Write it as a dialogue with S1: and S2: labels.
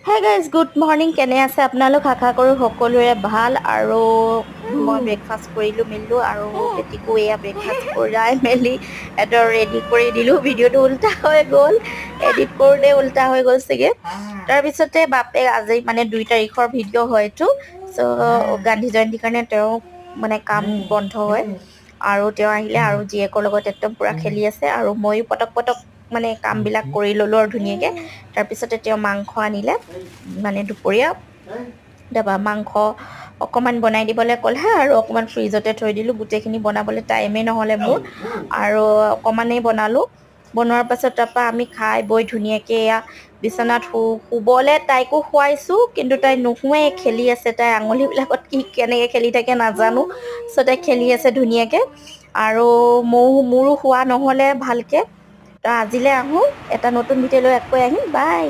S1: hey guys good morning কেনে আছে আপোনালোক আশা কৰোঁ সকলোৰে ভাল আৰু মই ব্ৰেকফাষ্ট কৰিলোঁ মেলিলোঁ আৰু বেটিকো এয়া ব্ৰেকফাষ্ট কৰাই মেলি এটা ৰেডি কৰি দিলোঁ ভিডিঅ'টো উল্টা হৈ গ'ল এডিট কৰোঁতে উল্টা হৈ গ'ল চাগে তাৰপিছতে বাপে আজি মানে 2 তাৰিখৰ ভিডিঅ' হয়তো চ' গান্ধী জয়ন্তীৰ কাৰণে তেওঁ মানে কাম বন্ধ হয় আৰু তেওঁ আহিলে আৰু জীয়েকৰ লগত একদম পূৰা খেলি আছে আৰু ময়ো পটক মানে কামবিলাক কৰি ল'লোঁ আৰু ধুনীয়াকৈ তাৰপিছতে তেওঁ মাংস আনিলে মানে দুপৰীয়া তাৰপৰা মাংস অকণমান বনাই দিবলৈ ক'লে আৰু অকণমান ফ্ৰিজতে থৈ দিলোঁ গোটেইখিনি বনাবলৈ টাইমেই নহ'লে মোৰ আৰু অকণমানেই বনালোঁ বনোৱাৰ পাছত তাৰপৰা আমি খাই বৈ ধুনীয়াকৈ এয়া বিচনাত শুবলৈ তাইকো শুৱাইছোঁ কিন্তু তাই নুশুৱে খেলি আছে তাই আঙুলিবিলাকত কি কেনেকৈ খেলি থাকে নাজানো চ' তাই খেলি আছে ধুনীয়াকৈ আৰু মোৰো শুৱা নহ'লে ভালকৈ তো আজিলৈ আহোঁ এটা নতুন ভিডিঅ' লৈ আকৌ আহিম বাই